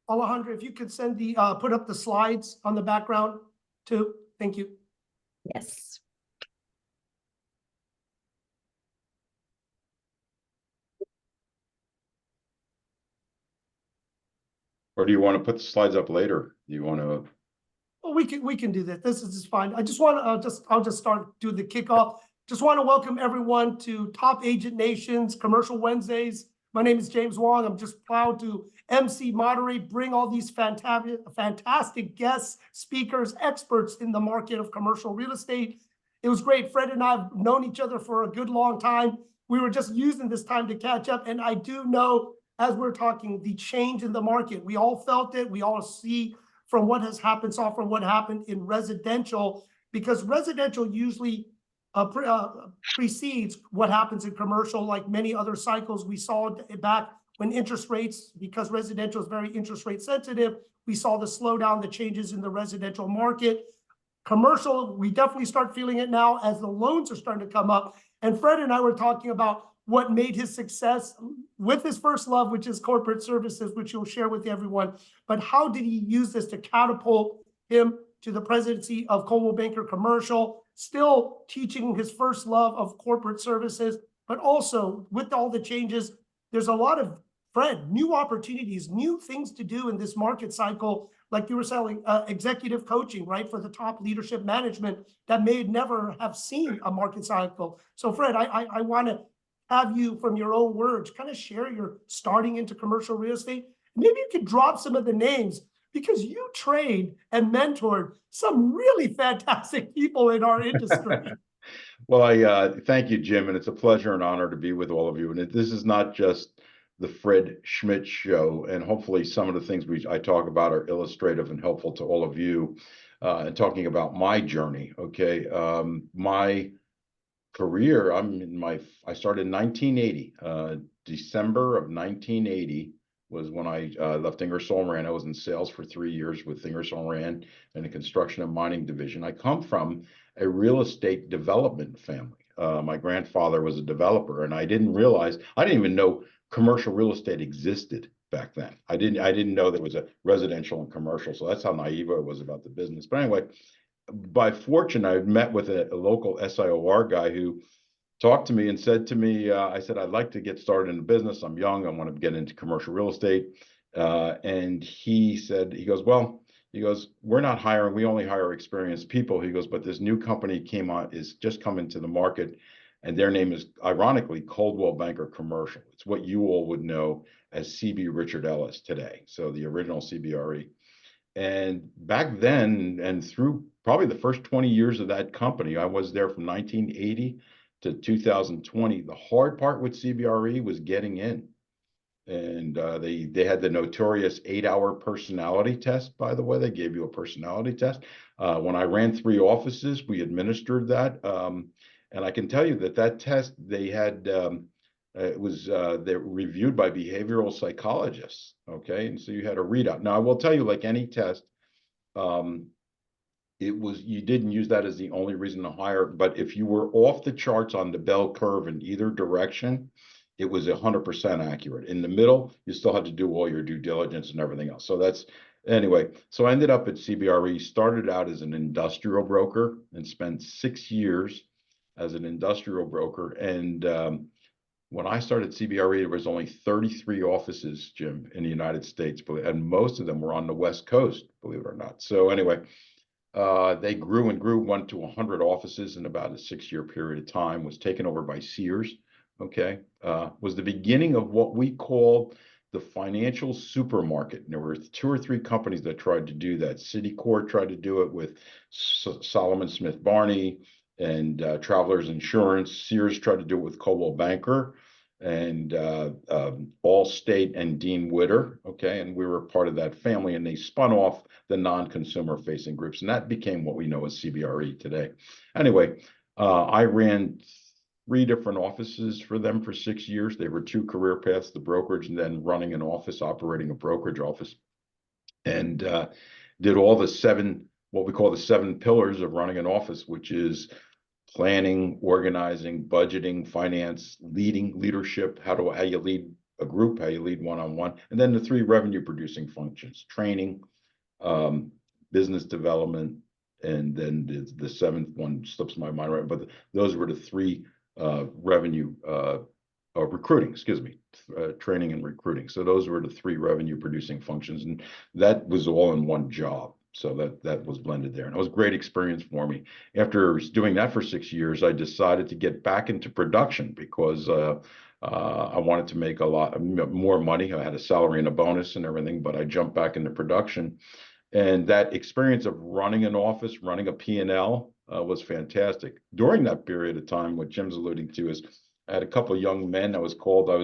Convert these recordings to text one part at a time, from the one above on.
Alejandra, if you could send the put up the slides on the background too. Thank you. Yes. Or do you want to put the slides up later? Do you want to? Well, we can do that. This is fine. I just want to I'll just start do the kickoff. Just want to welcome everyone to Top Agent Nation's Commercial Wednesdays. My name is James Wong. I'm just proud to MC, moderate, bring all these fantastic guests, speakers, experts in the market of commercial real estate. It was great. Fred and I have known each other for a good long time. We were just using this time to catch up. And I do know, as we're talking, the change in the market. We all felt it. We all see from what has happened, saw from what happened in residential, because residential usually precedes what happens in commercial. Like many other cycles, we saw it back when interest rates, because residential is very interest rate sensitive, we saw the slowdown, the changes in the residential market. Commercial, we definitely start feeling it now as the loans are starting to come up. And Fred and I were talking about what made his success with his first love, which is corporate services, which he'll share with everyone. But how did he use this to catapult him to the presidency of Coldwell Banker Commercial, still teaching his first love of corporate services, but also with all the changes, there's a lot of, Fred, new opportunities, new things to do in this market cycle. Like you were selling executive coaching, right, for the top leadership management that may never have seen a market cycle. So Fred, I want to have you, from your own words, kind of share your starting into commercial real estate. Maybe you could drop some of the names, because you trained and mentored some really fantastic people in our industry. Well, I thank you, Jim, and it's a pleasure and honor to be with all of you. And this is not just the Fred Schmidt show, and hopefully some of the things I talk about are illustrative and helpful to all of you, and talking about my journey. Okay, my career, I started in 1980. December of 1980 was when I left Ingersoll Rand. I was in sales for 3 years with Ingersoll Rand in the construction and mining division. I come from a real estate development family. My grandfather was a developer, and I didn't even know commercial real estate existed back then. I didn't know there was a residential and commercial. So that's how naive I was about the business. But anyway, by fortune, I met with a local SIOR guy who talked to me and said to me, I said, I'd like to get started in the business. I'm young. I want to get into commercial real estate. And he goes, we're not hiring. We only hire experienced people. He goes, but this new company is just coming to the market. And their name is, ironically, Coldwell Banker Commercial. It's what you all would know as CB Richard Ellis today. So the original CBRE. And back then, and through probably the first 20 years of that company, I was there from 1980 to 2020. The hard part with CBRE was getting in. And they had the notorious 8-hour personality test, by the way. They gave you a personality test. When I ran 3 offices, we administered that. And I can tell you that test, they had, they're reviewed by behavioral psychologists, okay? And so you had a readout. Now, I will tell you, like any test, you didn't use that as the only reason to hire, but if you were off the charts on the bell curve in either direction, it was 100% accurate. In the middle, you still had to do all your due diligence and everything else. So anyway, so I ended up at CBRE, started out as an industrial broker and spent 6 years as an industrial broker. And when I started CBRE, there was only 33 offices, Jim, in the United States, and most of them were on the West Coast, believe it or not. So anyway, they grew and grew, went to 100 offices in about a 6-year period of time, was taken over by Sears, okay? Was the beginning of what we call the financial supermarket. And there were 2 or 3 companies that tried to do that. Citicorp tried to do it with Solomon Smith Barney and Travelers Insurance. Sears tried to do it with Coldwell Banker and Allstate and Dean Witter, okay? And we were part of that family, and they spun off the non-consumer facing groups, and that became what we know as CBRE today. Anyway, I ran 3 different offices for them for 6 years. They were 2 career paths, the brokerage and then running an office, operating a brokerage office, and did all the 7, what we call the 7 pillars of running an office, which is planning, organizing, budgeting, finance, leadership. How you lead a group, how you lead one-on-one, and then the three revenue producing functions: training, business development, and then the seventh one slips my mind right, but those were the three revenue recruiting, excuse me, training and recruiting. So those were the three revenue producing functions, and that was all in one job. So that was blended there, and it was a great experience for me. After doing that for 6 years, I decided to get back into production because I wanted to make a lot more money. I had a salary and a bonus and everything, but I jumped back into production. And that experience of running an office, running a P&L was fantastic. During that period of time, what Jim's alluding to is I had a couple of young men. I was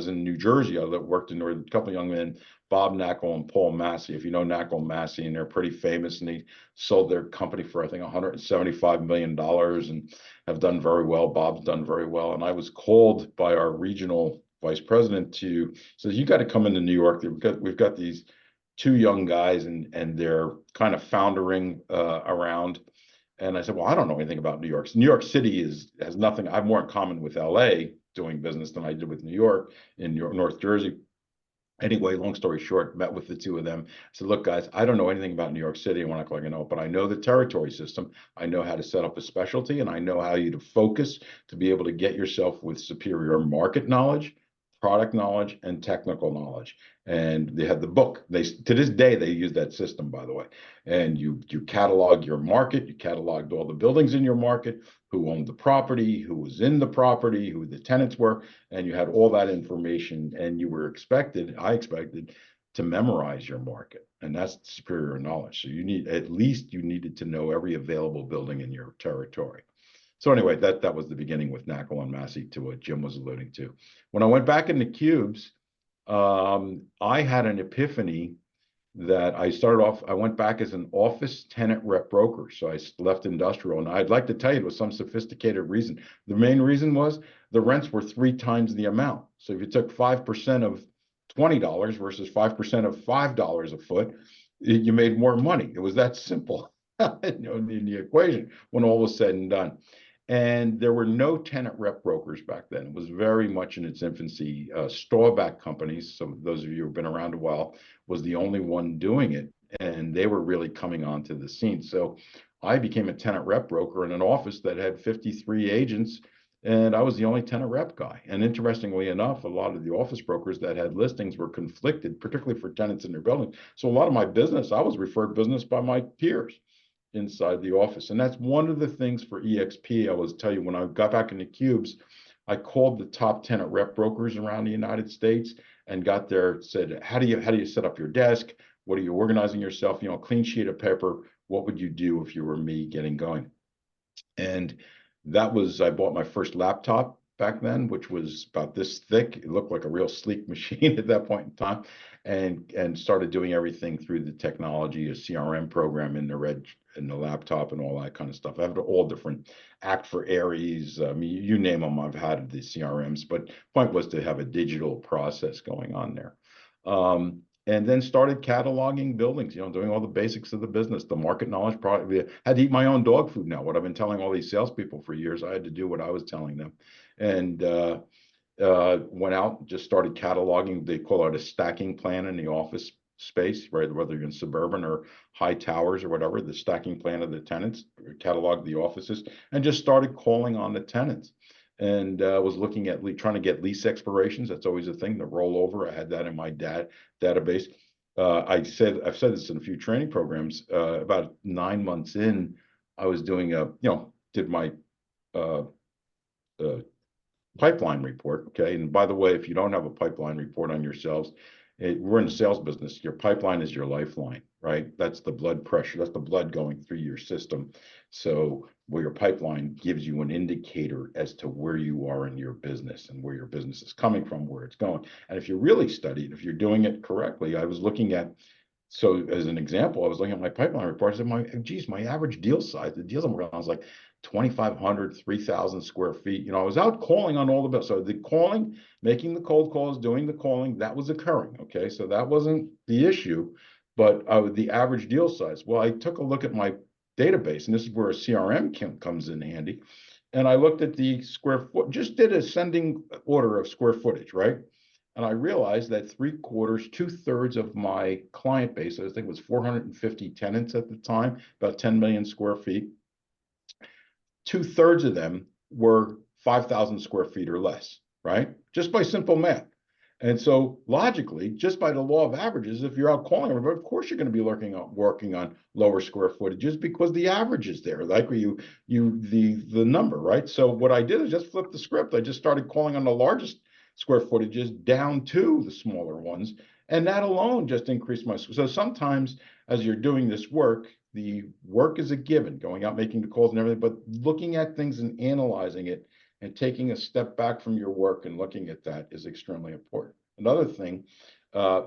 in New Jersey. I worked in Northern, a couple of young men, Bob Knackel and Paul Massey. If you know Knackel and Massey, and they're pretty famous, and they sold their company for, I think, $175 million and have done very well. Bob's done very well. And I was called by our regional vice president to say, you got to come into New York. We've got these two young guys, and they're kind of foundering around. And I said, well, I don't know anything about New York. New York City has nothing. I have more in common with LA doing business than I did with New York in North Jersey. Anyway, long story short, met with the two of them. I said, look, guys, I don't know anything about New York City. I want to like I know, but I know the territory system. I know how to set up a specialty, and I know how you to focus to be able to get yourself with superior market knowledge, product knowledge, and technical knowledge. And they had the book. To this day, they use that system, by the way. And you catalog your market, you cataloged all the buildings in your market, who owned the property, who was in the property, who the tenants were, and you had all that information, and I expected to memorize your market. And that's superior knowledge. So you needed to know every available building in your territory. So anyway, that was the beginning with Knackel and Massey, to what Jim was alluding to. When I went back into Cubes, I had an epiphany that I went back as an office tenant rep broker. So I left industrial, and I'd like to tell you it was some sophisticated reason. The main reason was the rents were 3 times the amount. So if you took 5% of $20 versus 5% of $5 a foot, you made more money. It was that simple, in the equation when all was said and done. And there were no tenant rep brokers back then. It was very much in its infancy. Strawback companies, so those of you who've been around a while, was the only one doing it, and they were really coming onto the scene. So I became a tenant rep broker in an office that had 53 agents, and I was the only tenant rep guy. And interestingly enough, a lot of the office brokers that had listings were conflicted, particularly for tenants in their buildings. So a lot of my business, I was referred business by my peers inside the office. And that's one of the things for EXP. I was tell you, when I got back into Cubes, I called the top tenant rep brokers around the United States and got there, said, how do you set up your desk? What are you organizing yourself? Clean sheet of paper. What would you do if you were me getting going? And I bought my first laptop back then, which was about this thick. It looked like a real sleek machine at that point in time, and started doing everything through the technology, a CRM program in the laptop and all that kind of stuff. I have all different Act for Aries. I mean, you name them, I've had the CRMs, but point was to have a digital process going on there. And then started cataloging buildings, doing all the basics of the business, the market knowledge product. I had to eat my own dog food now. What I've been telling all these salespeople for years, I had to do what I was telling them. And went out, just started cataloging. They call it a stacking plan in the office space, right? Whether you're in suburban or high towers or whatever, the stacking plan of the tenants, catalog the offices, and just started calling on the tenants. And was looking at trying to get lease expirations. That's always a thing, the rollover. I had that in my database. I've said this in a few training programs. About 9 months in, I was doing did my pipeline report. Okay. And by the way, if you don't have a pipeline report on yourselves, we're in the sales business. Your pipeline is your lifeline, right? That's the blood pressure. That's the blood going through your system. So where your pipeline gives you an indicator as to where you are in your business and where your business is coming from, where it's going. And if you really study it, if you're doing it correctly, I was looking at, so as an example, I was looking at my pipeline report. I said, my average deal size, the deals I'm working on was like 2,500, 3,000 square feet. I was out calling on all the bills. So the calling, making the cold calls, doing the calling, that was occurring. Okay. So that wasn't the issue, but the average deal size. Well, I took a look at my database, and this is where a CRM comes in handy. And I looked at the square foot, just did a sending order of square footage, right? And I realized that 3/4, 2/3 of my client base, I think it was 450 tenants at the time, about 10 million square feet. 2/3 of them were 5,000 square feet or less, right? Just by simple math. And so logically, just by the law of averages, if you're out calling everybody, of course you're going to be working on lower square footages because the average is there, like the number, right? So what I did is just flip the script. I just started calling on the largest square footages down to the smaller ones, and that alone just increased my. So sometimes as you're doing this work, the work is a given, going out making the calls and everything, but looking at things and analyzing it and taking a step back from your work and looking at that is extremely important. Another thing,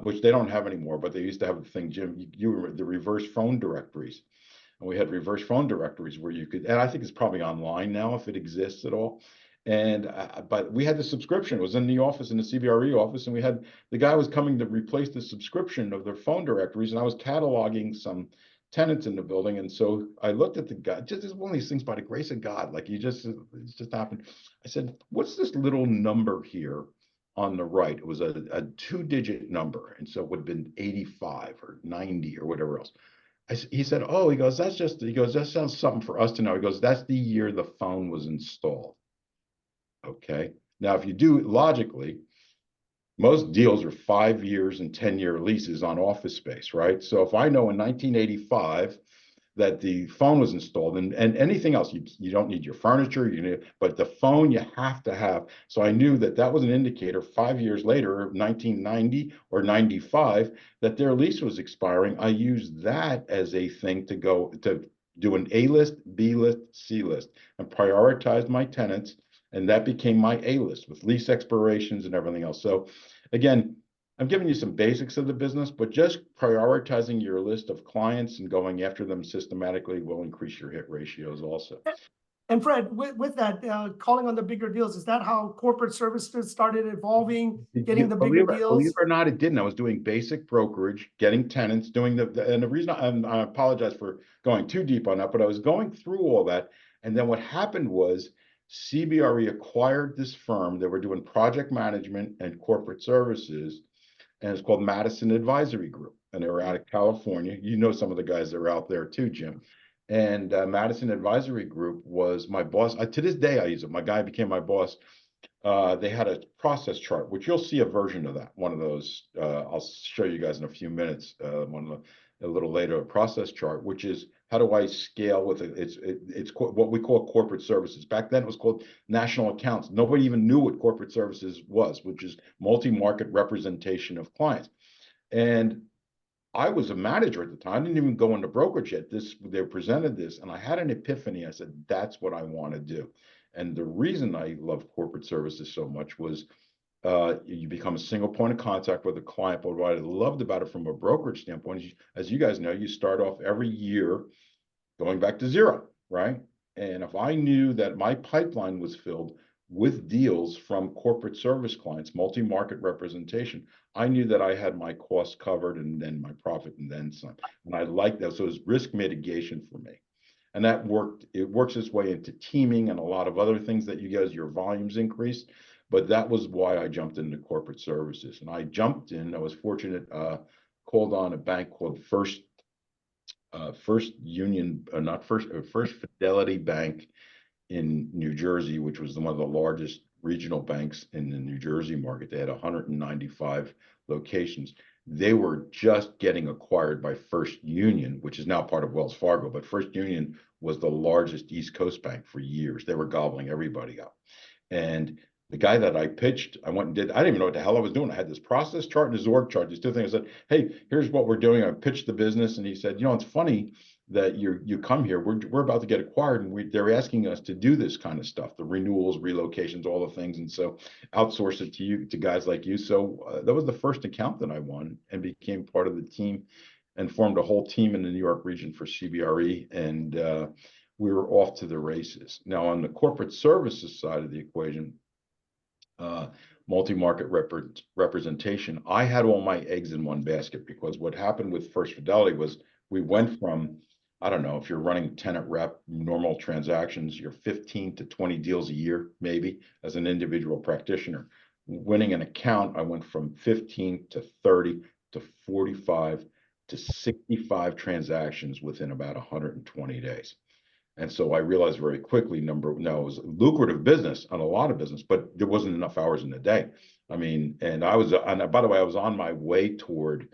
which they don't have anymore, but they used to have the thing, Jim, you were the reverse phone directories. And we had reverse phone directories where you could, and I think it's probably online now if it exists at all. And but we had the subscription. It was in the office, in the CBRE office, and we had the guy was coming to replace the subscription of their phone directories, and I was cataloging some tenants in the building. And so I looked at the guy, just one of these things by the grace of God, like it just happened. I said, what's this little number here on the right? It was a 2-digit number. And so it would have been 85 or 90 or whatever else. He said, oh, he goes, that sounds something for us to know. He goes, that's the year the phone was installed. Okay. Now, if you do it logically, most deals are 5 years and 10-year leases on office space, right? So if I know in 1985 that the phone was installed and anything else, you don't need your furniture, but the phone you have to have. So I knew that that was an indicator 5 years later, 1990 or 95, that their lease was expiring. I used that as a thing to go to do an A list, B list, C list, and prioritized my tenants. And that became my A list with lease expirations and everything else. So again, I'm giving you some basics of the business, but just prioritizing your list of clients and going after them systematically will increase your hit ratios also. And Fred, with that, calling on the bigger deals, is that how corporate services started evolving, getting the bigger deals? Believe it or not, it didn't. I was doing basic brokerage, getting tenants, doing and the reason I apologize for going too deep on that, but I was going through all that. And then what happened was CBRE acquired this firm. They were doing project management and corporate services, and it's called Madison Advisory Group. And they were out of California. You know some of the guys that are out there too, Jim. And Madison Advisory Group was my boss. To this day, I use it. My guy became my boss. They had a process chart, which you'll see a version of that. One of those, I'll show you guys in a few minutes. A little later, a process chart, which is how do I scale with it? It's what we call corporate services. Back then, it was called national accounts. Nobody even knew what corporate services was, which is multi-market representation of clients. And I was a manager at the time. I didn't even go into brokerage yet. They presented this, and I had an epiphany. I said, that's what I want to do. And the reason I love corporate services so much was you become a single point of contact with a client. But what I loved about it from a brokerage standpoint is, as you guys know, you start off every year going back to zero, right? And if I knew that my pipeline was filled with deals from corporate service clients, multi-market representation, I knew that I had my costs covered and then my profit and then some. And I liked that. So it was risk mitigation for me. And that worked. It works its way into teaming and a lot of other things that you guys, your volumes increased. But that was why I jumped into corporate services. And I jumped in, I was fortunate, called on a bank called First Union, First Fidelity Bank in New Jersey, which was one of the largest regional banks in the New Jersey market. They had 195 locations. They were just getting acquired by First Union, which is now part of Wells Fargo, but First Union was the largest East Coast bank for years. They were gobbling everybody up. And the guy that I pitched, I went and did, I didn't even know what the hell I was doing. I had this process chart and this org chart, these two things. I said, hey, here's what we're doing. I pitched the business, and he said, it's funny that you come here. We're about to get acquired, and they're asking us to do this kind of stuff, the renewals, relocations, all the things. And so outsource it to guys like you. So that was the first account that I won and became part of the team and formed a whole team in the New York region for CBRE. And we were off to the races. Now, on the corporate services side of the equation, multi-market representation, I had all my eggs in one basket, because what happened with First Fidelity was we went from, I don't know, if you're running tenant rep, normal transactions, you're 15 to 20 deals a year, maybe, as an individual practitioner. winning an account, I went from 15 to 30 to 45 to 65 transactions within about 120 days. And so I realized very quickly, it was lucrative business on a lot of business, but there wasn't enough hours in the day. I mean, and by the way, I was on my way toward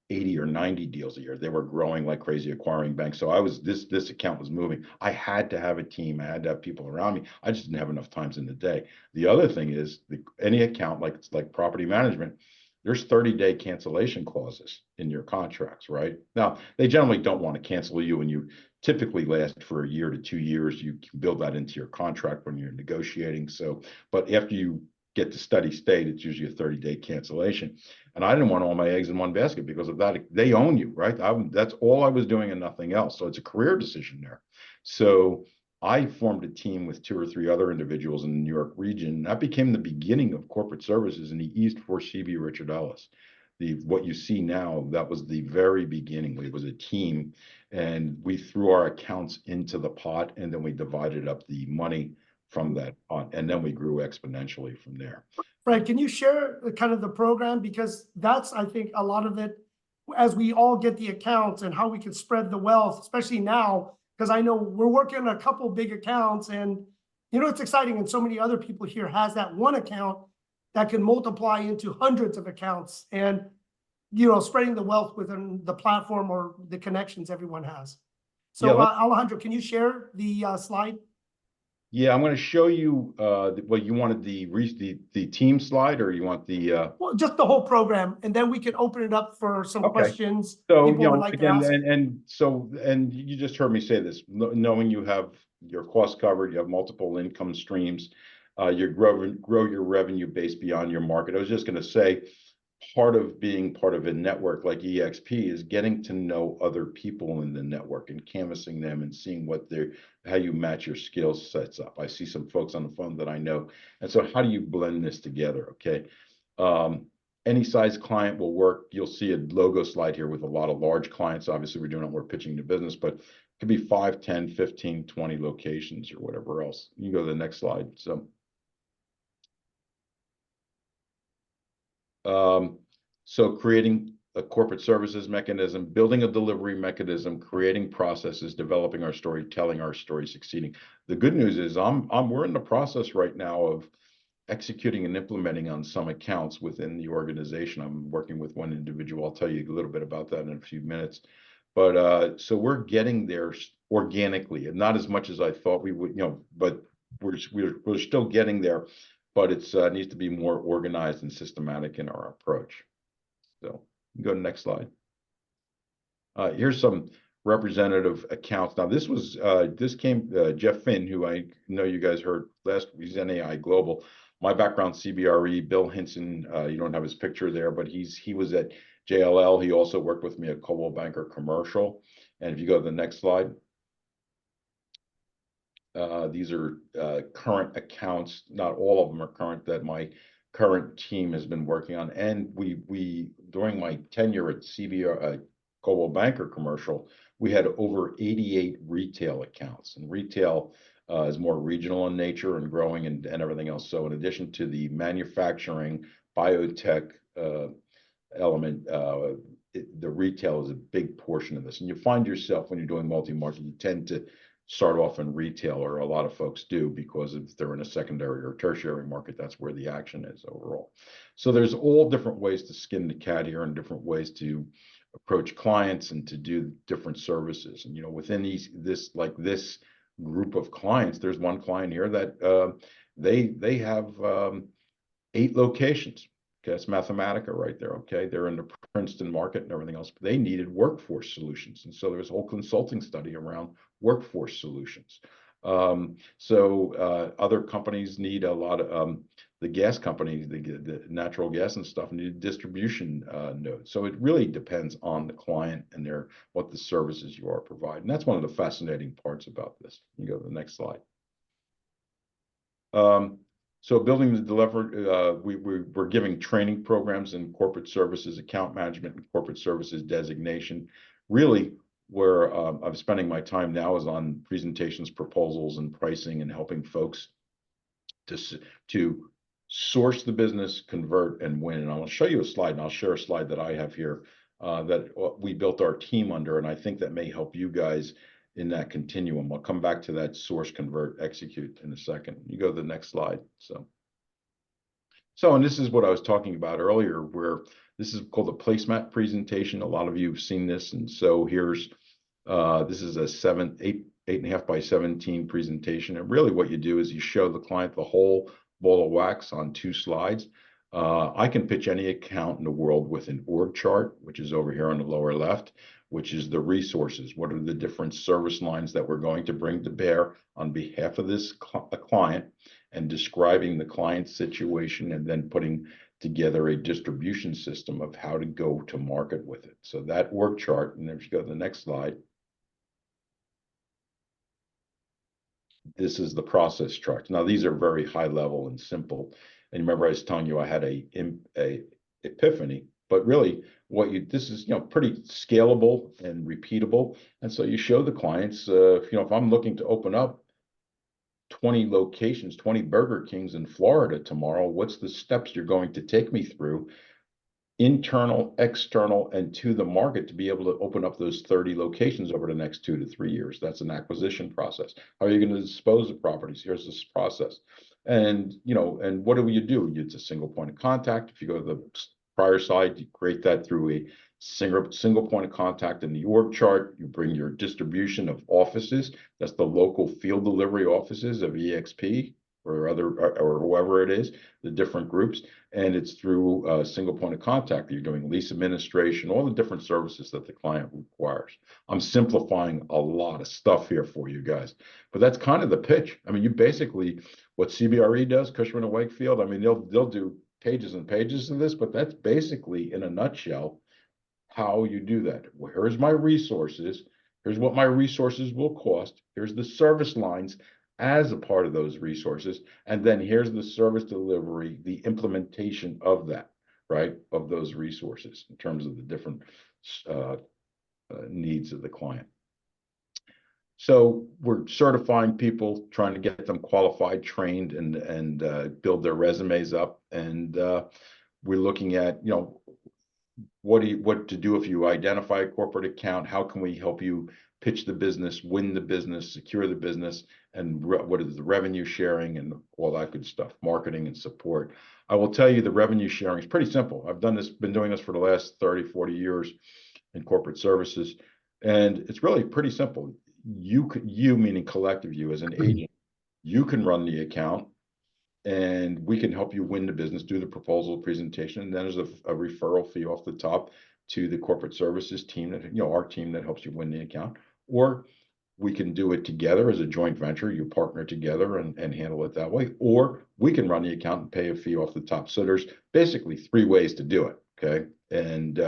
80 or 90 deals a year. They were growing like crazy, acquiring banks. So this account was moving. I had to have a team. I had to have people around me. I just didn't have enough times in the day. The other thing is any account like property management, there's 30-day cancellation clauses in your contracts, right? Now, they generally don't want to cancel you, and you typically last for a year to 2 years. You can build that into your contract when you're negotiating. So, but after you get to steady state, it's usually a 30-day cancellation. And I didn't want all my eggs in one basket because of that. They own you, right? That's all I was doing and nothing else. So it's a career decision there. So I formed a team with 2 or 3 other individuals in the New York region. That became the beginning of corporate services in the East for CB Richard Ellis. What you see now, that was the very beginning. It was a team, and we threw our accounts into the pot, and then we divided up the money from that pot, and then we grew exponentially from there. Fred, can you share kind of the program? Because that's, I think, a lot of it, as we all get the accounts and how we can spread the wealth, especially now, because I know we're working on a couple big accounts, and it's exciting. And so many other people here has that one account that can multiply into hundreds of accounts, and spreading the wealth within the platform or the connections everyone has. So Yeah, Alejandro, can you share the slide? Yeah, I'm going to show you what you wanted, the team slide, or you want the Well, just the whole program, and then we can open it up for some questions So, people would like to again, ask. and you just heard me say this, knowing you have your costs covered, you have multiple income streams, you grow your revenue base beyond your market. I was just going to say, part of being part of a network like EXP is getting to know other people in the network and canvassing them and seeing how you match your skill sets up. I see some folks on the phone that I know. And so how do you blend this together? Okay. Any size client will work. You'll see a logo slide here with a lot of large clients. Obviously, we're pitching to business, but it could be 5, 10, 15, 20 locations or whatever else. You can go to the next slide. So creating a corporate services mechanism, building a delivery mechanism, creating processes, developing our story, telling our story, succeeding. The good news is we're in the process right now of executing and implementing on some accounts within the organization. I'm working with one individual. I'll tell you a little bit about that in a few minutes. But so we're getting there organically, and not as much as I thought we would, but we're still getting there, but it needs to be more organized and systematic in our approach. So you go to the next slide. Here's some representative accounts. Now this came Jeff Finn, who I know you guys heard last. He's NAI Global. My background, CBRE. Bill Hinson, you don't have his picture there, but he was at JLL. He also worked with me at Coldwell Banker Commercial. And if you go to the next slide, these are current accounts. Not all of them are current, that my current team has been working on. And we during my tenure at Coldwell Banker Commercial, we had over 88 retail accounts. And retail is more regional in nature and growing and everything else. So in addition to the manufacturing, biotech element, the retail is a big portion of this. And you find yourself, when you're doing multi-market, you tend to start off in retail, or a lot of folks do, because if they're in a secondary or tertiary market, that's where the action is overall. So there's all different ways to skin the cat here, and different ways to approach clients and to do different services. And within this group of clients, there's one client here that they have 8 locations. Okay, that's Mathematica right there. Okay, they're in the Princeton market and everything else, but they needed workforce solutions, and so there's a whole consulting study around workforce solutions. Other companies need a lot of the gas companies, the natural gas and stuff, need distribution nodes. So it really depends on the client and what the services you are providing. That's one of the fascinating parts about this. You go to the next slide. So building the delivery, we're giving training programs in corporate services, account management, and corporate services designation. Really, where I'm spending my time now is on presentations, proposals, and pricing, and helping folks to source the business, convert, and win. And I'll show you a slide, and I'll share a slide that I have here that we built our team under, and I think that may help you guys in that continuum. I'll come back to that source, convert, execute in a second. You go to the next slide. And this is what I was talking about earlier, where this is called the placemat presentation. A lot of you have seen this, and so here's this is a 8.5 by 17 presentation. And really what you do is you show the client the whole ball of wax on 2 slides. I can pitch any account in the world with an org chart, which is over here on the lower left, which is the resources. What are the different service lines that we're going to bring to bear on behalf of this client, and describing the client's situation, and then putting together a distribution system of how to go to market with it. So that org chart, and if you go to the next slide, this is the process chart. Now, these are very high level and simple. And remember, I was telling you I had a epiphany, but really this is, pretty scalable and repeatable. And so you show the clients, if I'm looking to open up 20 locations, 20 Burger Kings in Florida tomorrow, what's the steps you're going to take me through, internal, external, and to the market, to be able to open up those 30 locations over the next 2 to 3 years? That's an acquisition process. How are you going to dispose of properties? Here's this process. And, and what do you do? It's a single point of contact. If you go to the prior slide, you create that through a single point of contact in the org chart. You bring your distribution of offices. That's the local field delivery offices of EXP or or whoever it is, the different groups. And it's through a single point of contact that you're doing lease administration, all the different services that the client requires. I'm simplifying a lot of stuff here for you guys, but that's kind of the pitch. I mean, you basically, what CBRE does, Cushman and Wakefield, I mean, they'll do pages and pages of this, but that's basically, in a nutshell, how you do that. Well, here's my resources. Here's what my resources will cost. Here's the service lines as a part of those resources. And then here's the service delivery, the implementation of that, right, of those resources in terms of the different needs of the client. So we're certifying people, trying to get them qualified, trained, and build their resumes up. And we're looking at, what to do if you identify a corporate account. How can we help you pitch the business, win the business, secure the business, and what is the revenue sharing and all that good stuff, marketing and support. I will tell you, the revenue sharing is pretty simple. I've been doing this for the last 30, 40 years in corporate services, and it's really pretty simple. You meaning collective you as an agent, you can run the account, and we can help you win the business, do the proposal presentation, and then there's a referral fee off the top to the corporate services team that, our team that helps you win the account. Or we can do it together as a joint venture. You partner together and handle it that way. Or we can run the account and pay a fee off the top. So there's basically 3 ways to do it, okay? And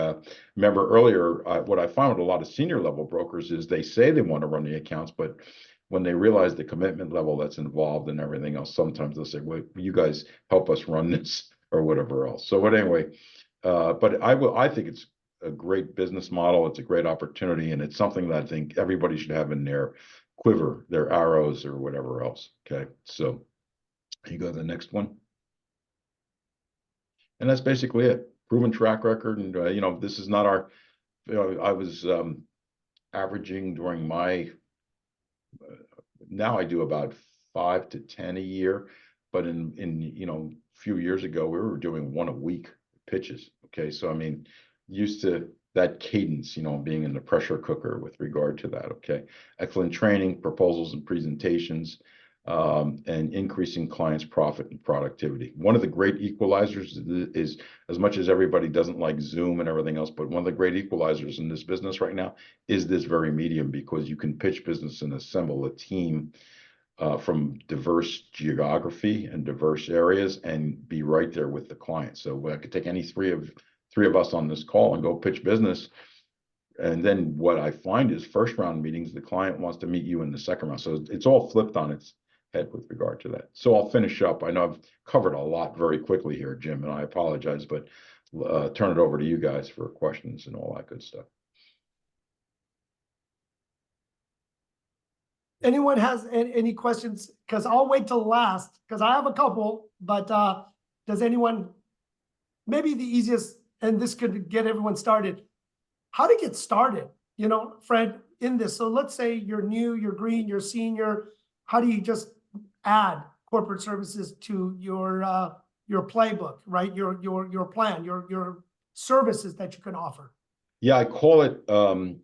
remember earlier, what I found with a lot of senior level brokers is they say they want to run the accounts, but when they realize the commitment level that's involved and everything else, sometimes they'll say, well, you guys help us run this or whatever else. So, but anyway, but I think it's a great business model. It's a great opportunity, and it's something that I think everybody should have in their quiver, their arrows or whatever else. Okay, so you go to the next one. And that's basically it. Proven track record. And, this is not our, I was averaging during my, now I do about 5 to 10 a year, but in a few years ago, we were doing 1 a week pitches. Okay, so I mean, used to that cadence, being in the pressure cooker with regard to that. Okay, excellent training, proposals and presentations, and increasing clients' profit and productivity. One of the great equalizers is, as much as everybody doesn't like Zoom and everything else, but one of the great equalizers in this business right now is this very medium, because you can pitch business and assemble a team from diverse geography and diverse areas and be right there with the client. So I could take any three of us on this call and go pitch business. And then what I find is first round meetings, the client wants to meet you in the second round. So it's all flipped on its head with regard to that. So I'll finish up. I know I've covered a lot very quickly here, Jim, and I apologize, but turn it over to you guys for questions and all that good stuff. Anyone has any questions? Because I'll wait till last, because I have a couple, but does anyone, maybe the easiest, and this could get everyone started, how to get started, you know, Fred, in this? So let's say you're new, you're green, you're senior. How do you just add corporate services to your playbook, right? Your plan, your services that you can offer. Yeah, I call it,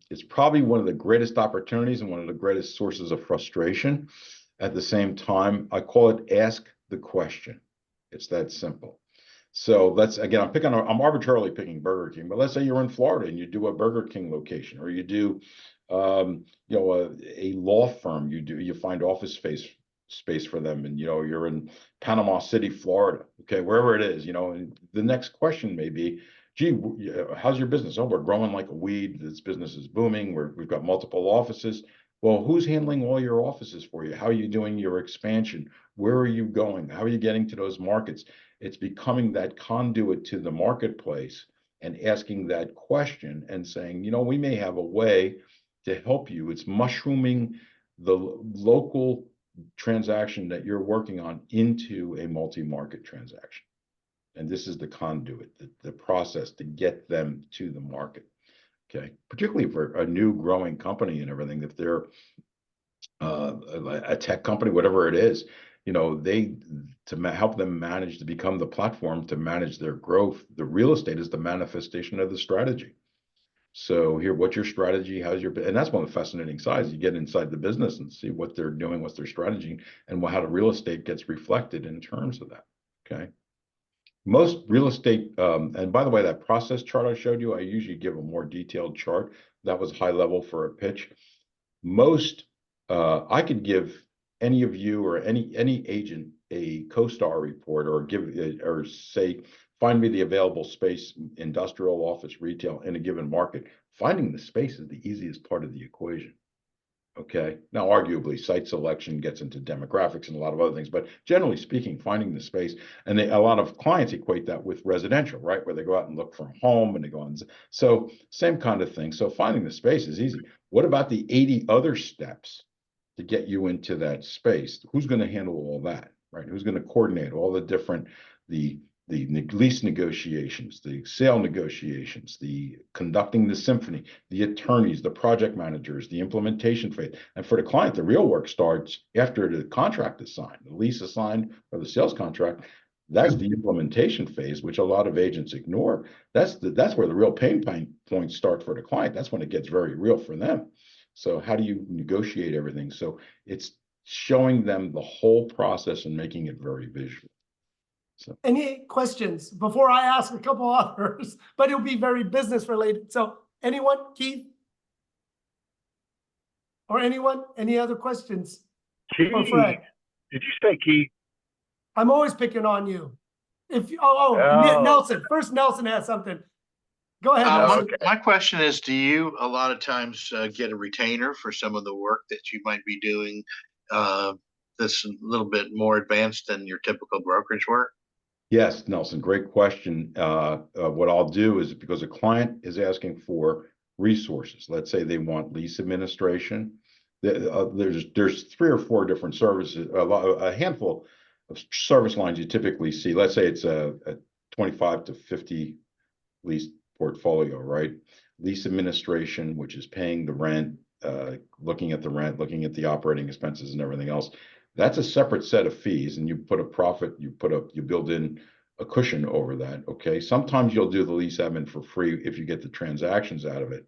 it's probably one of the greatest opportunities and one of the greatest sources of frustration. At the same time, I call it ask the question. It's that simple. So again, I'm arbitrarily picking Burger King, but let's say you're in Florida and you do a Burger King location, or you do, a law firm, you find office space for them, and, you're in Panama City, Florida, okay, wherever it is, and the next question may be, gee, how's your business? Oh, we're growing like a weed. This business is booming. We've got multiple offices. Well, who's handling all your offices for you? How are you doing your expansion? Where are you going? How are you getting to those markets? It's becoming that conduit to the marketplace and asking that question and saying, we may have a way to help you. It's mushrooming the local transaction that you're working on into a multi-market transaction. And this is the conduit, the process to get them to the market. Okay, particularly for a new growing company and everything, if they're a tech company, whatever it is, help them manage to become the platform to manage their growth. The real estate is the manifestation of the strategy. So here, what's your strategy? And that's one of the fascinating sides. You get inside the business and see what they're doing, what's their strategy, and how the real estate gets reflected in terms of that. Okay. Most real estate, and by the way, that process chart I showed you, I usually give a more detailed chart. That was high level for a pitch. I could give any of you or any agent a CoStar report, or say, find me the available space, industrial, office, retail in a given market. Finding the space is the easiest part of the equation. Okay. Now, arguably, site selection gets into demographics and a lot of other things, but generally speaking, finding the space, and a lot of clients equate that with residential, right? Where they go out and look for a home and they go on. So same kind of thing. So finding the space is easy. What about the 80 other steps to get you into that space? Who's going to handle all that, right? Who's going to coordinate all the different, the lease negotiations, the sale negotiations, the conducting the symphony, the attorneys, the project managers, the implementation phase. And for the client, the real work starts after the contract is signed, the lease is signed, or the sales contract. That's the implementation phase, which a lot of agents ignore. That's where the real pain points start for the client. That's when it gets very real for them. So how do you negotiate everything? So it's showing them the whole process and making it very visual. So. Any questions before I ask a couple others, but it'll be very business related. So anyone, Keith? Or anyone? Any other questions? Keith, for Fred? did you say Keith? I'm always picking on you. Nelson. First, Nelson has something. Go ahead, Nelson. My question is, do you a lot of times get a retainer for some of the work that you might be doing that's a little bit more advanced than your typical brokerage work? Yes, Nelson, great question. What I'll do is, because a client is asking for resources, let's say they want lease administration, there's 3 or 4 different services, a handful of service lines you typically see. Let's say it's a 25 to 50 lease portfolio, right? Lease administration, which is paying the rent, looking at the rent, looking at the operating expenses and everything else. That's a separate set of fees, and you put a profit, you build in a cushion over that. Okay. Sometimes you'll do the lease admin for free if you get the transactions out of it.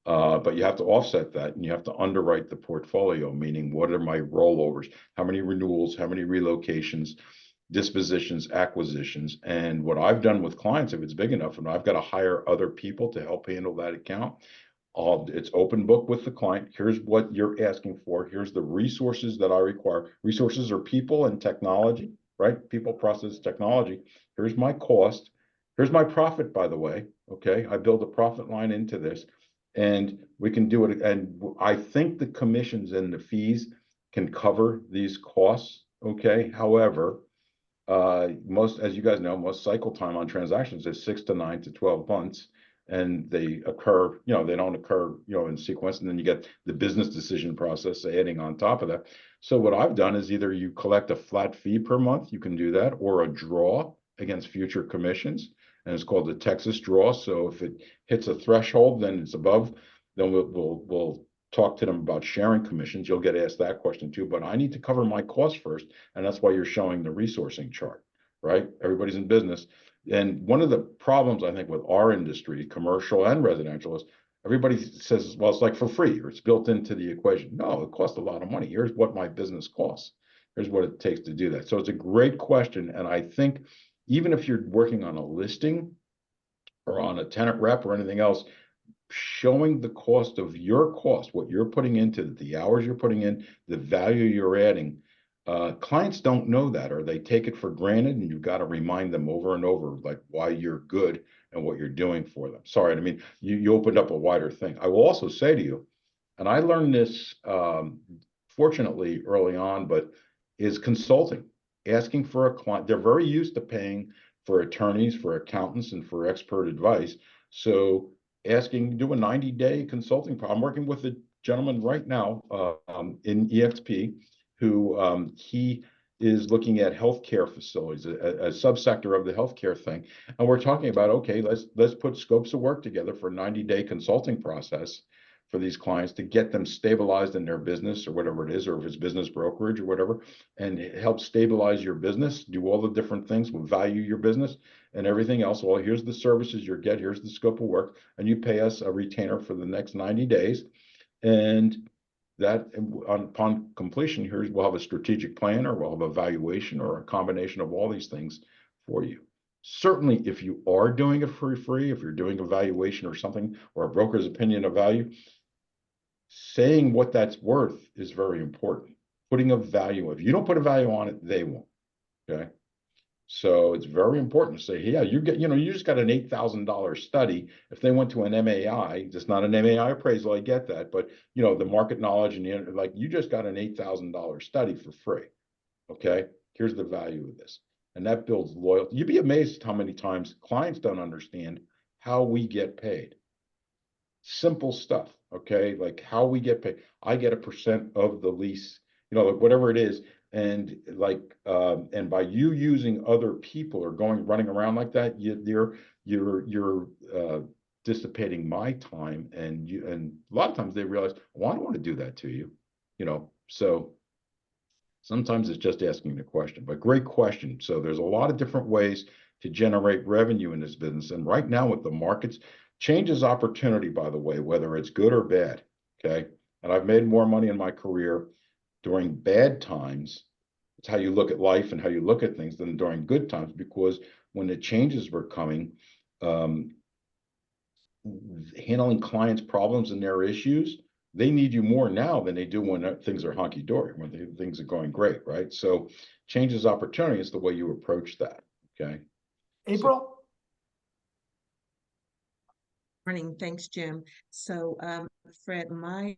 But you have to offset that, and you have to underwrite the portfolio, meaning what are my rollovers? How many renewals? How many relocations? Dispositions, acquisitions. And what I've done with clients, if it's big enough and I've got to hire other people to help handle that account, it's open book with the client. Here's what you're asking for. Here's the resources that I require. Resources are people and technology, right? People, process, technology. Here's my cost. Here's my profit, by the way. Okay. I build a profit line into this, and we can do it. And I think the commissions and the fees can cover these costs. Okay. However, as you guys know, most cycle time on transactions is 6 to 9 to 12 months. And they occur, they don't occur, in sequence. And then you get the business decision process adding on top of that. So what I've done is either you collect a flat fee per month, you can do that, or a draw against future commissions, and it's called the Texas draw. So if it hits a threshold, then it's above, then we'll talk to them about sharing commissions. You'll get asked that question too, but I need to cover my costs first, and that's why you're showing the resourcing chart, right? Everybody's in business. And one of the problems I think with our industry, commercial and residential, is everybody says, well, it's like for free, or it's built into the equation. No, it costs a lot of money. Here's what my business costs. Here's what it takes to do that. So it's a great question. And I think even if you're working on a listing or on a tenant rep or anything else, showing the cost of your cost, what you're putting into the hours you're putting in, the value you're adding. Clients don't know that, or they take it for granted, and you've got to remind them over and over, like why you're good and what you're doing for them. Sorry, I mean, you opened up a wider thing. I will also say to you, and I learned this fortunately early on, but is consulting, asking for a client. They're very used to paying for attorneys, for accountants, and for expert advice. So asking, do a 90-day consulting. I'm working with a gentleman right now in EXP who he is looking at healthcare facilities, a subsector of the healthcare thing. And we're talking about, okay, let's put scopes of work together for a 90-day consulting process for these clients to get them stabilized in their business or whatever it is, or if it's business brokerage or whatever, and help stabilize your business, do all the different things, will value your business and everything else. Well, here's the services you get, here's the scope of work, and you pay us a retainer for the next 90 days. And that upon completion, we'll have a strategic plan, or we'll have a valuation, or a combination of all these things for you. Certainly, if you are doing it for free, if you're doing a valuation or something, or a broker's opinion of value, saying what that's worth is very important. Putting a value, if you don't put a value on it, they won't. Okay. So it's very important to say, yeah, you just got an $8,000 study. If they went to an MAI, just not an MAI appraisal, I get that, but the market knowledge and you just got an $8,000 study for free. Okay, here's the value of this, and that builds loyalty. You'd be amazed how many times clients don't understand how we get paid. Simple stuff, okay, like how we get paid. I get a percent of the lease, like whatever it is. And and by you using other people or running around like that, you're dissipating my time, and a lot of times they realize, well, I don't want to do that to you, so sometimes it's just asking the question, but great question. So there's a lot of different ways to generate revenue in this business. And right now with the markets, change is opportunity, by the way, whether it's good or bad, okay? And I've made more money in my career during bad times. It's how you look at life and how you look at things than during good times, because when the changes were coming, handling clients' problems and their issues, they need you more now than they do when things are hunky-dory, when things are going great, right? So change is opportunity is the way you approach that, okay? April? Morning. Thanks, Jim. So, Fred, my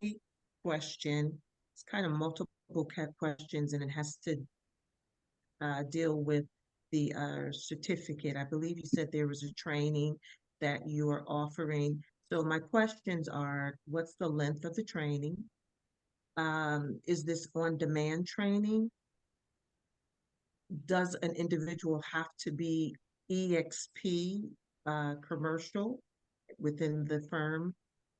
question is kind of multiple questions, and it has to deal with the certificate. I believe you said there was a training that you are offering. So my questions are, what's the length of the training? Is this on-demand training? Does an individual have to be EXP commercial within the firm?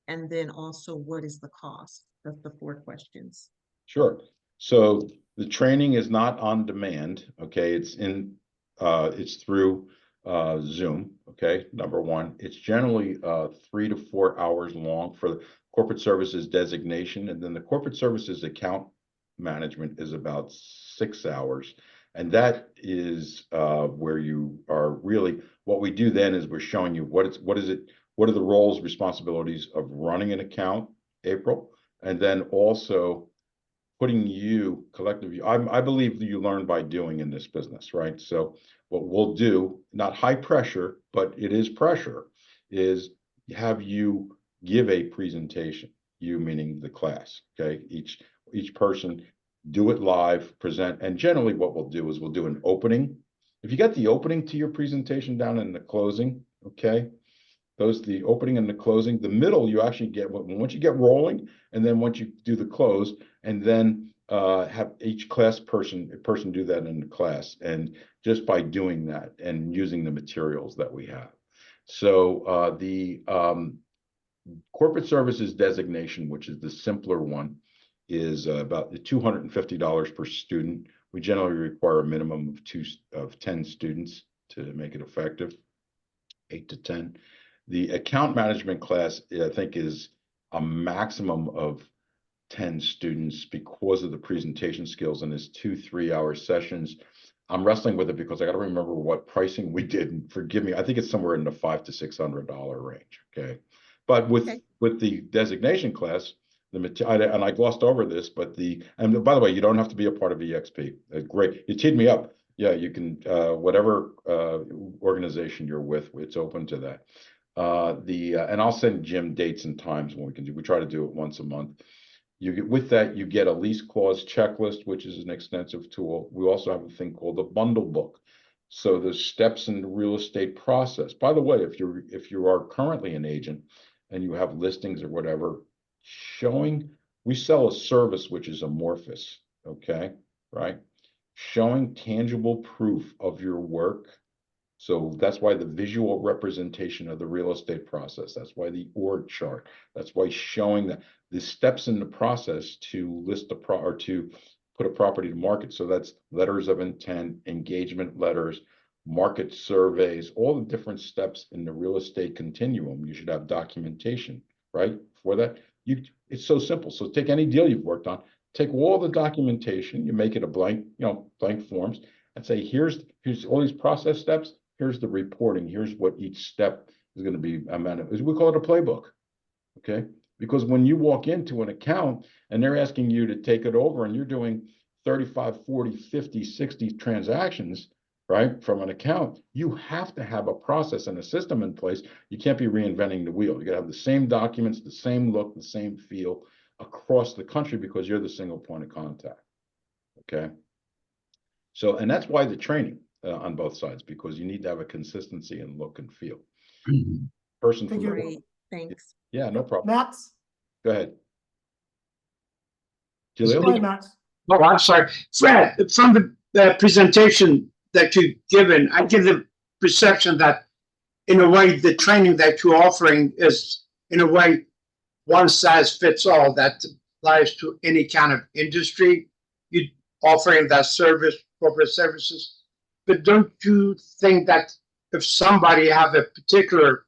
And then also, what is the cost? That's the 4 questions. Sure. So the training is not on demand. Okay. It's through Zoom. Okay. Number one, it's generally 3 to 4 hours long for the corporate services designation. And then the corporate services account management is about 6 hours. And that is where you are really, what we do then is we're showing you what are the roles, responsibilities of running an account, April, and then also putting you collectively. I believe that you learn by doing in this business, right? So what we'll do, not high pressure, but it is pressure, is have you give a presentation, you meaning the class, okay? Each person do it live, present, and generally what we'll do is we'll do an opening. If you got the opening to your presentation down in the closing, okay? The opening and the closing. The middle you actually get once you get rolling, and then once you do the close, and then have each person do that in the class, and just by doing that and using the materials that we have. So the corporate services designation, which is the simpler one, is about $250 per student. We generally require a minimum of 10 students to make it effective, 8 to 10. The account management class, I think, is a maximum of 10 students because of the presentation skills, and it's 2 3-hour sessions. I'm wrestling with it because I got to remember what pricing we did, and forgive me, I think it's somewhere in the $500 to $600 range. Okay, but with the designation class, and I glossed over this, but and by the way, you don't have to be a part of EXP. Great, you teed me up. Yeah, you can whatever organization you're with, it's open to that. And I'll send Jim dates and times when we can do. We try to do it once a month. With that, you get a lease clause checklist, which is an extensive tool. We also have a thing called the bundle book. So the steps in the real estate process. By the way, if you are currently an agent and you have listings or whatever, we sell a service which is amorphous, okay, right? Showing tangible proof of your work. So that's why the visual representation of the real estate process, that's why the org chart, that's why showing the steps in the process to list or to put a property to market. So that's letters of intent, engagement letters, market surveys, all the different steps in the real estate continuum. You should have documentation, right? For that, it's so simple. So take any deal you've worked on, take all the documentation, you make it a blank, blank forms, and say, here's all these process steps. Here's the reporting. Here's what each step is going to be. We call it a playbook, okay? Because when you walk into an account and they're asking you to take it over and you're doing 35, 40, 50, 60 transactions, right, from an account, you have to have a process and a system in place. You can't be reinventing the wheel. You got to have the same documents, the same look, the same feel across the country because you're the single point of contact, okay? So, and that's why the training on both sides, because you need to have a consistency in look and feel. Person Thank for you. Great, thanks. Yeah, no problem. Max? Go ahead. Go Jaleel? ahead, Max. Oh, I'm sorry. Fred, from the presentation that you've given, I get the perception that in a way, the training that you're offering is in a way, one size fits all that applies to any kind of industry. You offering that service, corporate services. But don't you think that if somebody have a particular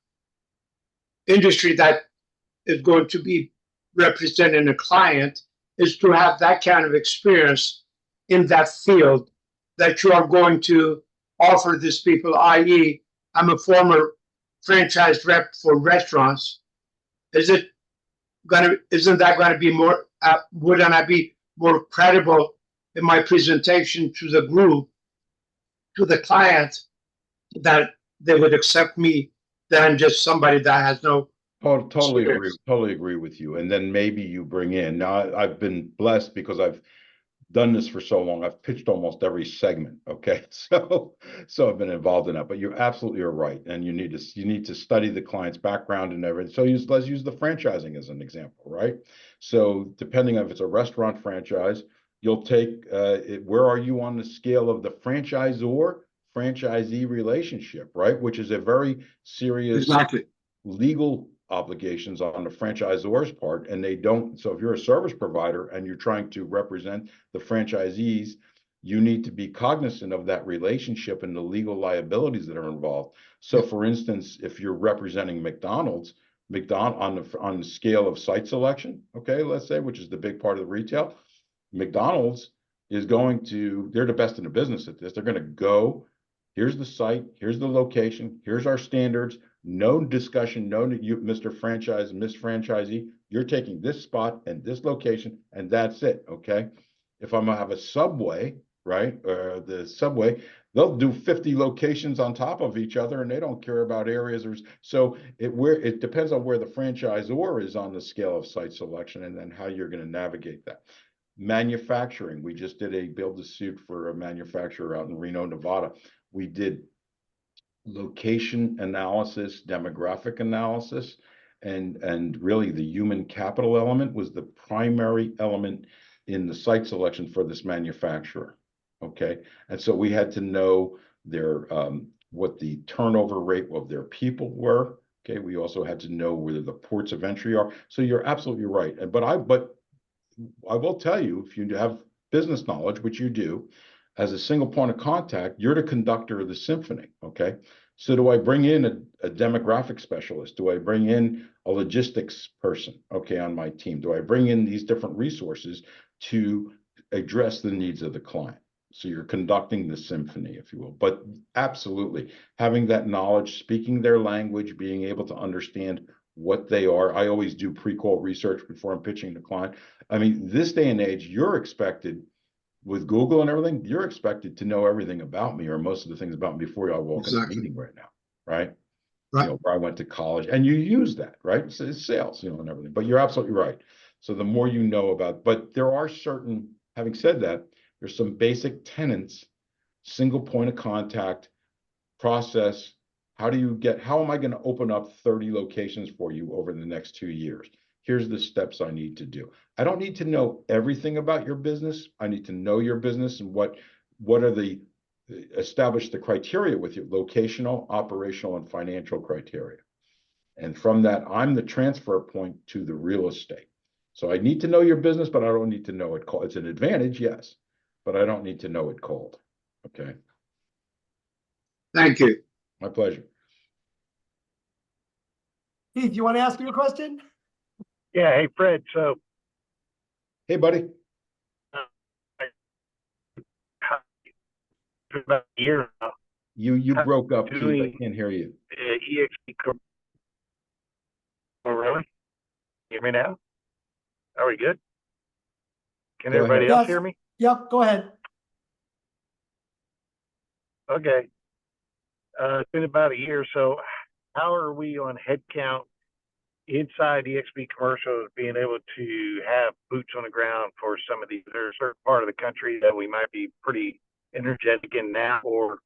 industry that is going to be representing a client, is to have that kind of experience in that field that you are going to offer these people, i.e., I'm a former franchise rep for restaurants. Isn't that going to be more, wouldn't I be more credible in my presentation to the group, to the client, that they would accept me than just somebody that has no. Oh, totally agree with you. And then maybe you bring in, now I've been blessed because I've done this for so long. I've pitched almost every segment. Okay. So I've been involved in that, but you're absolutely right. And you need to study the client's background and everything. So let's use the franchising as an example, right? So depending on if it's a restaurant franchise, you'll take, where are you on the scale of the franchisor-franchisee relationship, right? Which is a very serious legal obligations on the franchisor's part, and they don't. So if you're a service provider and you're trying to represent the franchisees, you need to be cognizant of that relationship and the legal liabilities that are involved. So for instance, if you're representing McDonald's on the scale of site selection, okay, let's say, which is the big part of the retail, McDonald's is they're the best in the business at this. They're going to go, here's the site, here's the location, here's our standards. No discussion, you, Mr. Franchise, Miss Franchisee, you're taking this spot and this location, and that's it, okay? If I'm gonna have a Subway, right, or the Subway, they'll do 50 locations on top of each other, and they don't care about areas. So it depends on where the franchisor is on the scale of site selection, and then how you're gonna navigate that. Manufacturing, we just did a build-to-suit for a manufacturer out in Reno, Nevada. We did location analysis, demographic analysis, and really the human capital element was the primary element in the site selection for this manufacturer. Okay, and so we had to know their what the turnover rate of their people were. Okay, we also had to know where the ports of entry are. So you're absolutely right. But I will tell you, if you have business knowledge, which you do, as a single point of contact, you're the conductor of the symphony. Okay, so do I bring in a demographic specialist? Do I bring in a logistics person? Okay, on my team, do I bring in these different resources to address the needs of the client? So you're conducting the symphony, if you will. But absolutely, having that knowledge, speaking their language, being able to understand what they are. I always do pre-call research before I'm pitching the client. I mean, this day and age, you're expected, with Google and everything, you're expected to know everything about me, or most of the things about me, before I walk in the meeting right now, right? Right. You know, where I went to college, and you use that, right? It's sales, you know, and everything. But you're absolutely right. So the more you know about, but there are certain, having said that, there's some basic tenets, single point of contact, process. How am I going to open up 30 locations for you over the next 2 years? Here's the steps I need to do. I don't need to know everything about your business. I need to know your business and what are establish the criteria with you, locational, operational, and financial criteria. And from that, I'm the transfer point to the real estate. So I need to know your business, but I don't need to know it cold. It's an advantage, yes, but I don't need to know it cold. Okay. Thank you. My pleasure. Keith, you want to ask me a question? Yeah, hey Fred, so Hey, buddy. about a year now, You broke up, Keith. I doing- can't hear you. EXP, oh really? Hear me now? Are we good? Can Go everybody ahead. else Yes. hear me? Yep, go ahead. Okay. It's been about a year, so how are we on headcount inside EXP Commercial, being able to have boots on the ground for some of these? There's a certain part of the country that we might be pretty energetic in now, or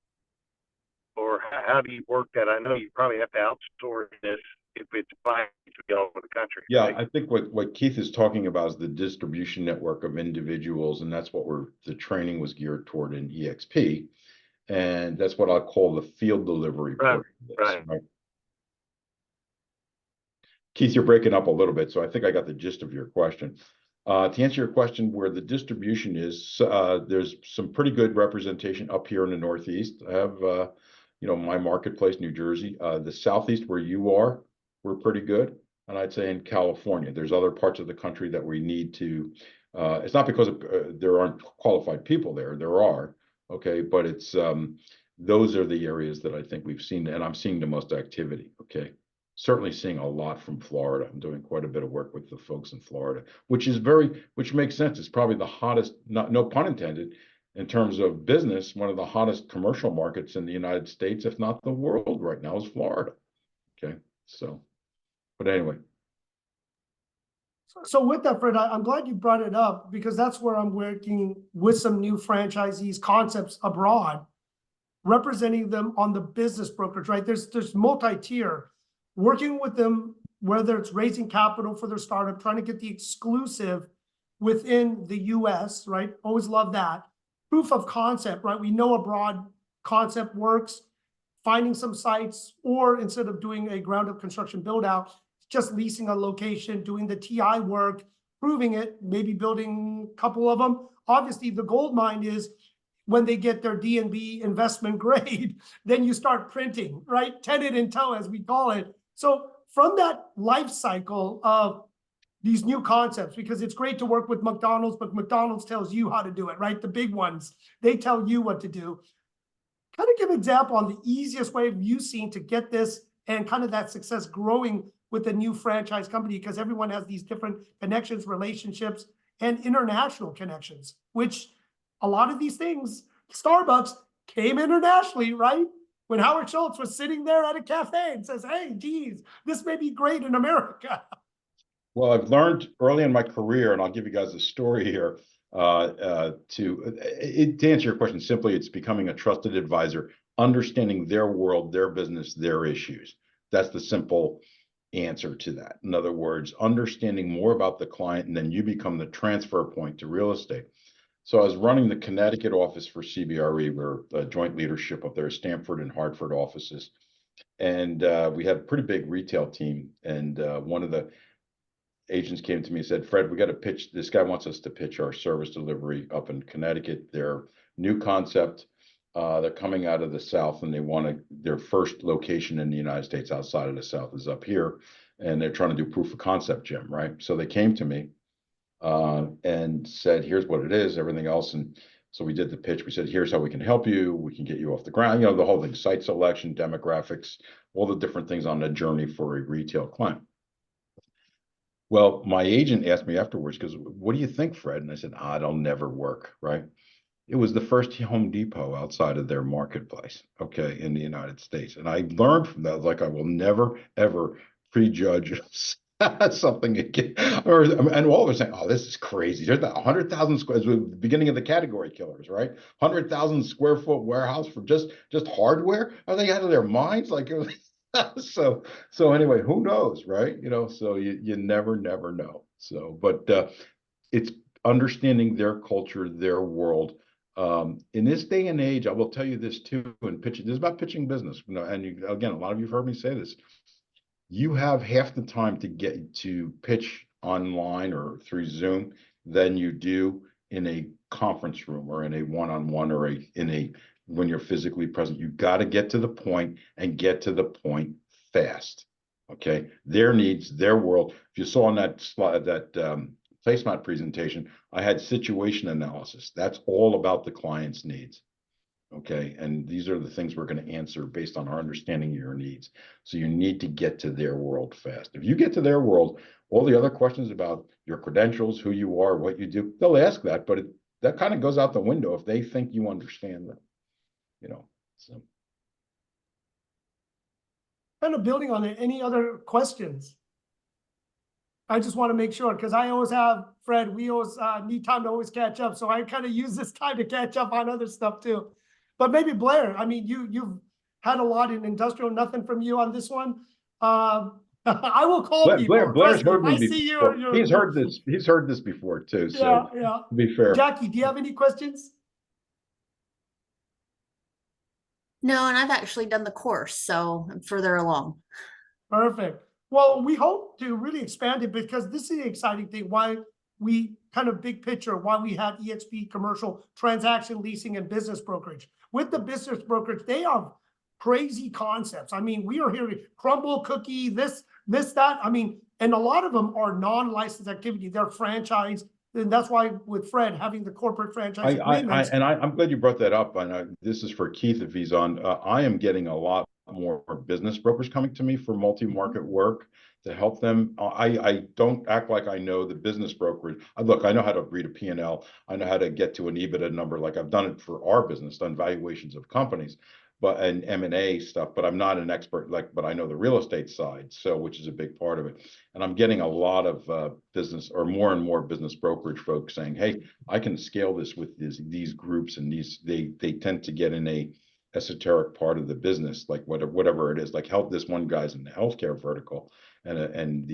how do you work that? I know you probably have to outsource this if it's fine to be all over the country. Yeah, right? I think what Keith is talking about is the distribution network of individuals, and that's what the training was geared toward in EXP. And that's what I'll call the field delivery Right, portion of this, right. right? Keith, you're breaking up a little bit, so I think I got the gist of your question. To answer your question, where the distribution is, there's some pretty good representation up here in the Northeast. I have, my marketplace, New Jersey. The Southeast, where you are, we're pretty good. And I'd say in California, there's other parts of the country that we need to, it's not because there aren't qualified people there, there are, okay, but it's, those are the areas that I think we've seen, and I'm seeing the most activity, okay? Certainly seeing a lot from Florida. I'm doing quite a bit of work with the folks in Florida, which makes sense. It's probably the hottest, no pun intended, in terms of business, one of the hottest commercial markets in the United States, if not the world right now, is Florida. Okay, so, but anyway. So with that, Fred, I'm glad you brought it up, because that's where I'm working with some new franchisees concepts abroad, representing them on the business brokerage, right? There's multi-tier, working with them, whether it's raising capital for their startup, trying to get the exclusive within the US, right? Always love that. Proof of concept, right? We know a broad concept works, finding some sites, or instead of doing a ground up construction build out, just leasing a location, doing the TI work, proving it, maybe building a couple of them. Obviously, the gold mine is when they get their DNB investment grade, then you start printing, right? Tenant in tow, as we call it. So from that life cycle of these new concepts, because it's great to work with McDonald's, but McDonald's tells you how to do it, right? The big ones, they tell you what to do. Kind of give an example on the easiest way you've seen to get this and kind of that success growing with a new franchise company, because everyone has these different connections, relationships, and international connections, which a lot of these things, Starbucks came internationally, right? When Howard Schultz was sitting there at a cafe and says, hey, geez, this may be great in America. Well, I've learned early in my career, and I'll give you guys a story here, to answer your question simply, it's becoming a trusted advisor, understanding their world, their business, their issues. That's the simple answer to that. In other words, understanding more about the client, and then you become the transfer point to real estate. So I was running the Connecticut office for CBRE. We're a joint leadership of their Stamford and Hartford offices. And we had a pretty big retail team. And one of the agents came to me and said, Fred, we got to pitch. This guy wants us to pitch our service delivery up in Connecticut. Their new concept. They're coming out of the South, and they want their first location in the United States outside of the South is up here. And they're trying to do proof of concept, Jim, right? So they came to me and said, here's what it is, everything else. And so we did the pitch. We said, here's how we can help you. We can get you off the ground. You know, the whole thing, site selection, demographics, all the different things on the journey for a retail client. Well, my agent asked me afterwards, because what do you think, Fred? And I said, it'll never work, right? It was the first Home Depot outside of their marketplace, okay, in the United States. And I learned from that, like, I will never, ever prejudge something again. And all of us saying, oh, this is crazy. There's that 100,000 square, the beginning of the category killers, right? 100,000 square foot warehouse for just hardware? Are they out of their minds? Like, so anyway, who knows, right? You know, so you never know. So, but it's understanding their culture, their world. In this day and age, I will tell you this too, and pitching, this is about pitching business. You know, and again, a lot of you have heard me say this. You have half the time to get to pitch online or through Zoom than you do in a conference room or in a one-on-one or when you're physically present. You got to get to the point and get to the point fast. Okay, their needs, their world. If you saw on that slide, that placemat presentation, I had situation analysis. That's all about the client's needs. Okay, and these are the things we're going to answer based on our understanding of your needs. So you need to get to their world fast. If you get to their world, all the other questions about your credentials, who you are, what you do, they'll ask that, but that kind of goes out the window if they think you understand them, you know. So. Kind of building on it, any other questions? I just want to make sure, because I always have, Fred, we always need time to always catch up. So I kind of use this time to catch up on other stuff too. But maybe Blair, I mean, you've had a lot in industrial, nothing from you on this one. I will call people. Blair's heard me before. He's heard this before too. So yeah. To be fair. Jackie, do you have any questions? No, and I've actually done the course, so I'm further along. Perfect. Well, we hope to really expand it, because this is the exciting thing, why we kind of big picture, why we have EXP commercial transaction leasing and business brokerage. With the business brokerage, they have crazy concepts. I mean, we are hearing crumble cookie, this, that. I mean, and a lot of them are non-licensed activity. They're franchise. And that's why with Fred having the corporate franchise agreements. I'm glad you brought that up. And this is for Keith if he's on. I am getting a lot more business brokers coming to me for multi-market work to help them. I don't act like I know the business brokerage. Look, I know how to read a P&L. I know how to get to an EBITDA number. Like I've done it for our business, done valuations of companies, and M&A stuff, but I'm not an expert, but I know the real estate side, so which is a big part of it. And I'm getting a lot of business, or more and more business brokerage folks saying, hey, I can scale this with these groups, and they tend to get in a esoteric part of the business, like whatever it is. Like this one guy's in the healthcare vertical, and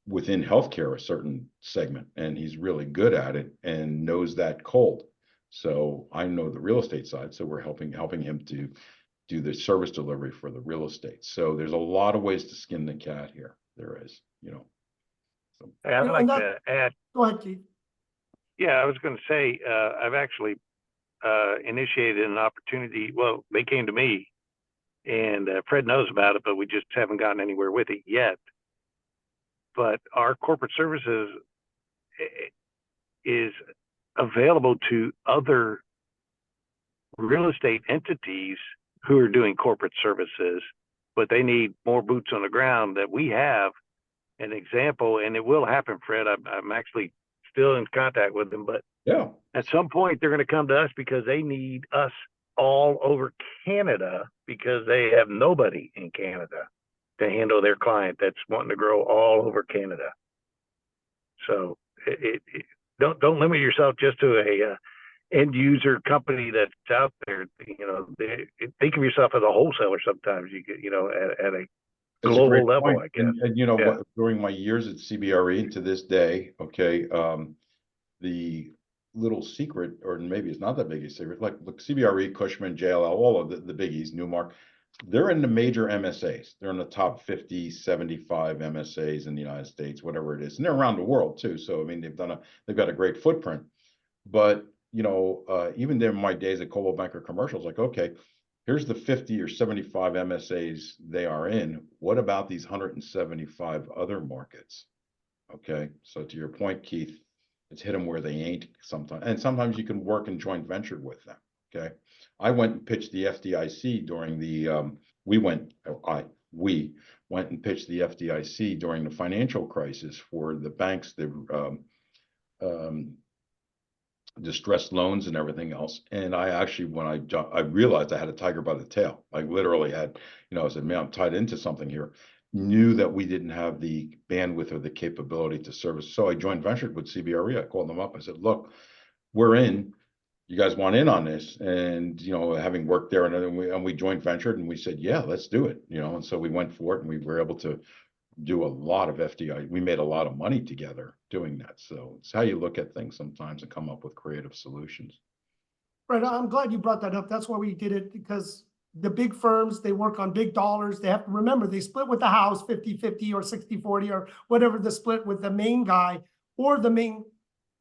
within healthcare, a certain segment, and he's really good at it and knows that cold. So I know the real estate side, so we're helping him to do the service delivery for the real estate. So there's a lot of ways to skin the cat here. There is, you know. So. Hey, I'd like to add. Go ahead, Keith. Yeah, I was going to say, I've actually initiated an opportunity. Well, they came to me, and Fred knows about it, but we just haven't gotten anywhere with it yet. But our corporate services is available to other real estate entities who are doing corporate services, but they need more boots on the ground that we have. An example, and it will happen, Fred. I'm actually still in contact with them, but yeah, at some point they're going to come to us because they need us all over Canada, because they have nobody in Canada to handle their client that's wanting to grow all over Canada. So don't limit yourself just to end user company that's out there. You know, think of yourself as a wholesaler. Sometimes you get, you know, at a It's a great global level, point. I guess. And you know, Yeah. during my years at CBRE and to this day, okay, the little secret, or maybe it's not that big a secret, like look, CBRE, Cushman, JLL, all of the biggies, Newmark, they're in the major MSAs. They're in the top 50, 75 MSAs in the United States, whatever it is. And they're around the world too. So, I mean, they've got a great footprint. But, you know, even there in my days at Coldwell Banker Commercials, like, okay, here's the 50 or 75 MSAs they are in. What about these 175 other markets? Okay, so to your point, Keith, it's hit them where they ain't sometimes. And sometimes you can work in joint venture with them. Okay. I went and pitched the FDIC during the, we went and pitched the FDIC during the financial crisis for the banks that distressed loans and everything else. And I actually, when I realized I had a tiger by the tail. I literally had, you know, I said, man, I'm tied into something here. Knew that we didn't have the bandwidth or the capability to service. So I joined ventured with CBRE. I called them up. I said, look, we're in. You guys want in on this? And, you know, having worked there and we joint ventured and we said, yeah, let's do it. You know, and so we went for it and we were able to do a lot of FDI. We made a lot of money together doing that. So it's how you look at things sometimes and come up with creative solutions. Right, I'm glad you brought that up. That's why we did it, because the big firms, they work on big dollars. They have to remember, they split with the house 50-50 or 60-40 or whatever the split with the main guy or the main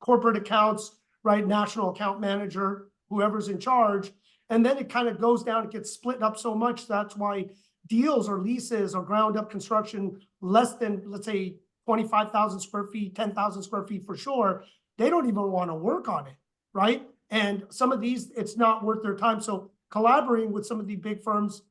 corporate accounts, right? National account manager, whoever's in charge. And then it kind of goes down, it gets split up so much. That's why deals or leases or ground up construction less than, let's say, 25,000 square feet, 10,000 square feet for sure, they don't even want to work on it, right? And some of these, it's not worth their time. So collaborating with some of the big firms,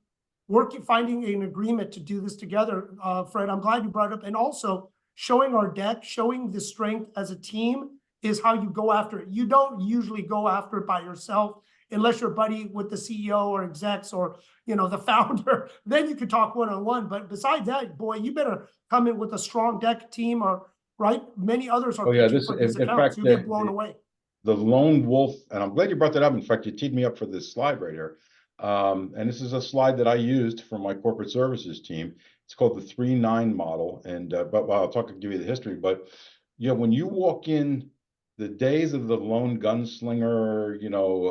finding an agreement to do this together, Fred, I'm glad you brought it up. And also showing our deck, showing the strength as a team is how you go after it. You don't usually go after it by yourself unless you're buddy with the CEO or execs or, you know, the founder. Then you could talk one-on-one. But besides that, boy, you better come in with a strong deck team, or right. Many others are pitching for these accounts. You get blown away. The lone wolf, and I'm glad you brought that up. In fact, you teed me up for this slide right here. And this is a slide that I used for my corporate services team. It's called the 3-9 model. And but well, give you the history. But yeah, when you walk in, the days of the lone gunslinger, you know,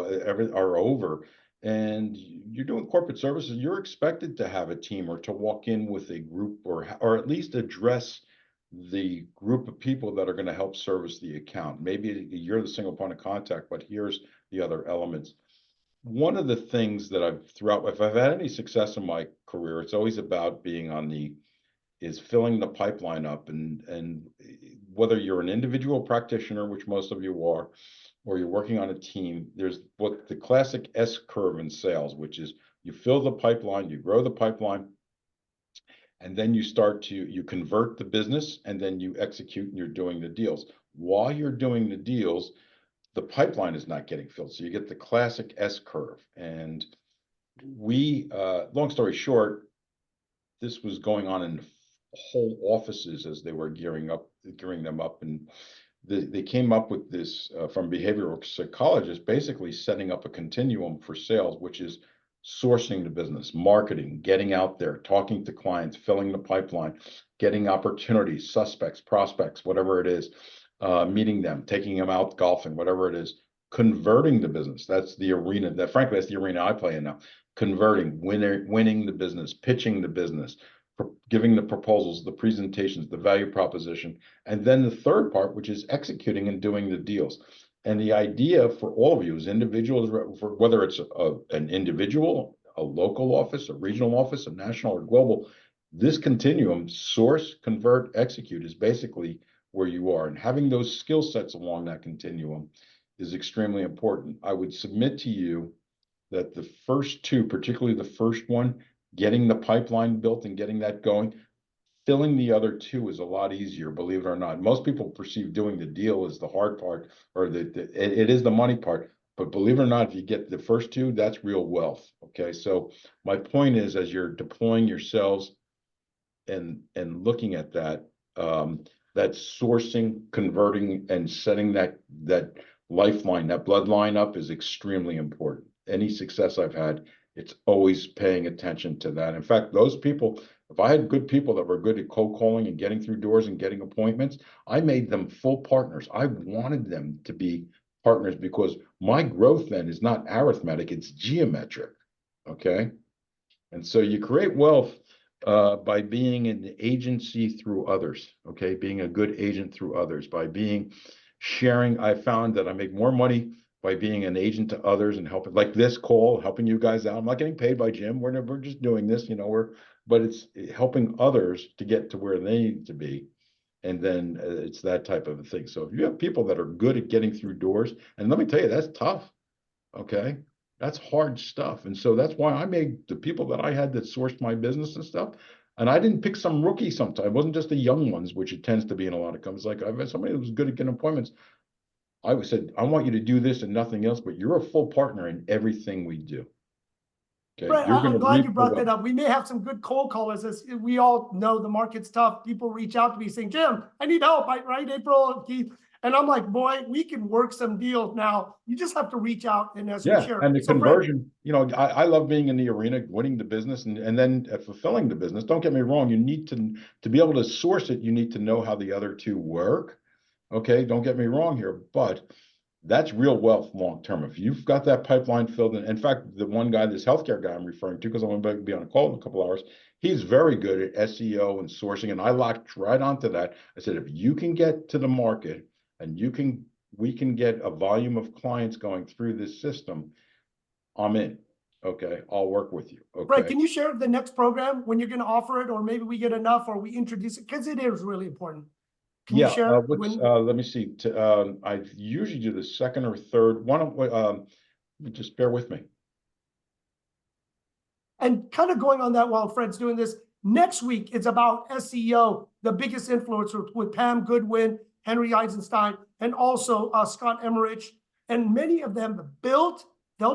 are over. And you're doing corporate services, you're expected to have a team or to walk in with a group or at least address the group of people that are going to help service the account. Maybe you're the single point of contact, but here's the other elements. One of the things that if I've had any success in my career, it's always about being is filling the pipeline up. And whether you're an individual practitioner, which most of you are, or you're working on a team, there's what the classic S curve in sales, which is you fill the pipeline, you grow the pipeline, and then you convert the business, and then you execute and you're doing the deals. While you're doing the deals, the pipeline is not getting filled. So you get the classic S curve. And long story short, this was going on in whole offices as they were gearing them up. And they came up with this from behavioral psychologists, basically setting up a continuum for sales, which is sourcing the business, marketing, getting out there, talking to clients, filling the pipeline, getting opportunities, suspects, prospects, whatever it is, meeting them, taking them out golfing, whatever it is, converting the business. That's the arena frankly, that's the arena I play in now. Converting, winning the business, pitching the business, giving the proposals, the presentations, the value proposition, and then the third part, which is executing and doing the deals. And the idea for all of you as individuals, for whether it's an individual, a local office, a regional office, a national or global, this continuum, source, convert, execute, is basically where you are. And having those skill sets along that continuum is extremely important. I would submit to you that the first two, particularly the first one, getting the pipeline built and getting that going, filling the other two is a lot easier, believe it or not. Most people perceive doing the deal as the hard part, or it is the money part. But believe it or not, if you get the first two, that's real wealth. Okay, so my point is, as you're deploying yourselves and looking at that, that sourcing, converting, and setting that lifeline, that bloodline up is extremely important. Any success I've had, it's always paying attention to that. In fact, those people, if I had good people that were good at cold calling and getting through doors and getting appointments, I made them full partners. I wanted them to be partners because my growth then is not arithmetic, it's geometric. Okay. And so you create wealth by being an agency through others. Okay. Being a good agent through others, by being sharing. I found that I make more money by being an agent to others and helping, like this call, helping you guys out. I'm not getting paid by Jim. We're just doing this, you know, but it's helping others to get to where they need to be. And then it's that type of a thing. So if you have people that are good at getting through doors, and let me tell you, that's tough. Okay. That's hard stuff. And so that's why I made the people that I had that sourced my business and stuff. And I didn't pick some rookie sometimes. It wasn't just the young ones, which it tends to be in a lot of companies. Like I've had somebody who was good at getting appointments. I said, I want you to do this and nothing else, but you're a full partner in everything we do. Okay. Right, You're I'm gonna glad you reap brought the that up. We may have some good cold callers, as we all know the market's tough. People reach out to me saying, Jim, I need help, right, April, Keith? And I'm like, boy, we can work some deals now. You just have to reach out and as we Yeah, share. and the So, Fred, conversion, you know, I love being in the arena, winning the business and then fulfilling the business. Don't get me wrong, you need to be able to source it, you need to know how the other two work. Okay, don't get me wrong here, but that's real wealth long term. If you've got that pipeline filled in fact, the one guy, this healthcare guy I'm referring to, because I'm going to be on a call in a couple hours, he's very good at SEO and sourcing, and I locked right onto that. I said, if you can get to the market and we can get a volume of clients going through this system, I'm in. Okay, I'll work with you. Fred, Okay. can you share the next program when you're going to offer it, or maybe we get enough, or we introduce it, because it is really important. Can you share when? Let me see. I usually do the second or third. Just bear with me. And kind of going on that while Fred's doing this, next week it's about SEO, the biggest influencer with Pam Goodwin, Henry Eisenstein, and also Scott Emmerich. And many of them they'll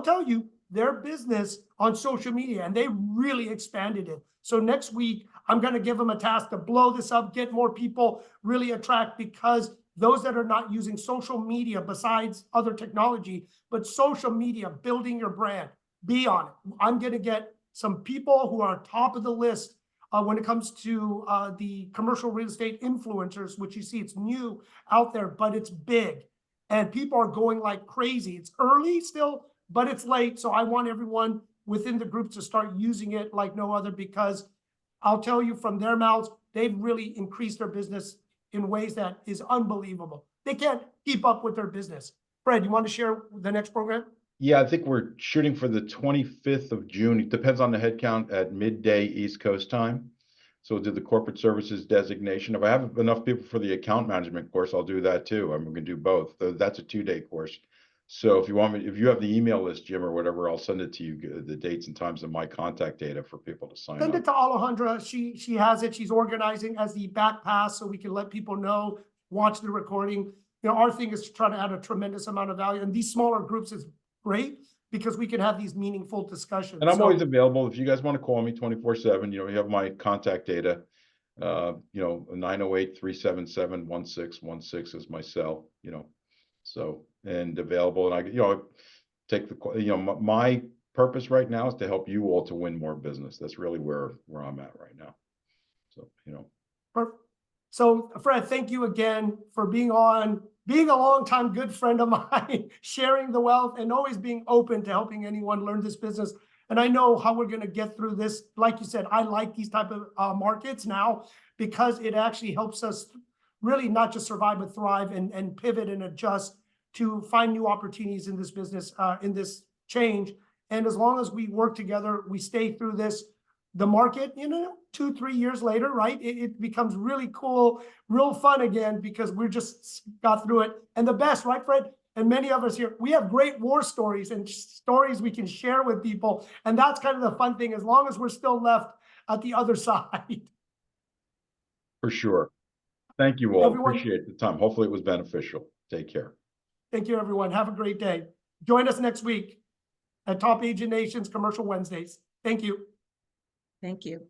tell you, their business on social media, and they really expanded it. So next week, I'm going to give them a task to blow this up, get more people really attract, because those that are not using social media besides other technology, but social media, building your brand, be on it. I'm going to get some people who are top of the list when it comes to the commercial real estate influencers, which you see it's new out there, but it's big. And people are going like crazy. It's early still, but it's late. So I want everyone within the group to start using it like no other, because I'll tell you from their mouths, they've really increased their business in ways that is unbelievable. They can't keep up with their business. Fred, you want to share the next program? Yeah, I think we're shooting for the 25th of June. It depends on the head count at midday East Coast time. So we'll do the corporate services designation. If I have enough people for the account management course, I'll do that too. I'm going to do both. That's a 2-day course. So if you want me, if you have the email list, Jim, or whatever, I'll send it to you, the dates and times of my contact data for people to sign Send up. it to Alejandra. She has it. She's organizing as the back pass so we can let people know, watch the recording. You know, our thing is to try to add a tremendous amount of value. And these smaller groups is great because we can have these meaningful discussions. And I'm always available. If you guys want to call me 24/7, you know, you have my contact data. 908-377-1616 is my cell, you know, so, and available. And I, take the, my purpose right now is to help you all to win more business. That's really where I'm at right now. So, Perfect. So Fred, thank you again for being on, being a longtime good friend of mine, sharing the wealth and always being open to helping anyone learn this business. And I know how we're going to get through this. Like you said, I like these type of markets now because it actually helps us really not just survive, but thrive and pivot and adjust to find new opportunities in this business, in this change. And as long as we work together, we stay through this, the market, 2-3 years later, right? It becomes really cool, real fun again, because we're just got through it. And the best, right, Fred? And many of us here, we have great war stories and stories we can share with people. And that's kind of the fun thing, as long as we're still left at the other side. for sure. Thank you all. Everyone, appreciate the time. Hopefully it was beneficial. Take care. thank you, everyone. Have a great day. Join us next week at Top Agent Nation's Commercial Wednesdays. Thank you. Thank you.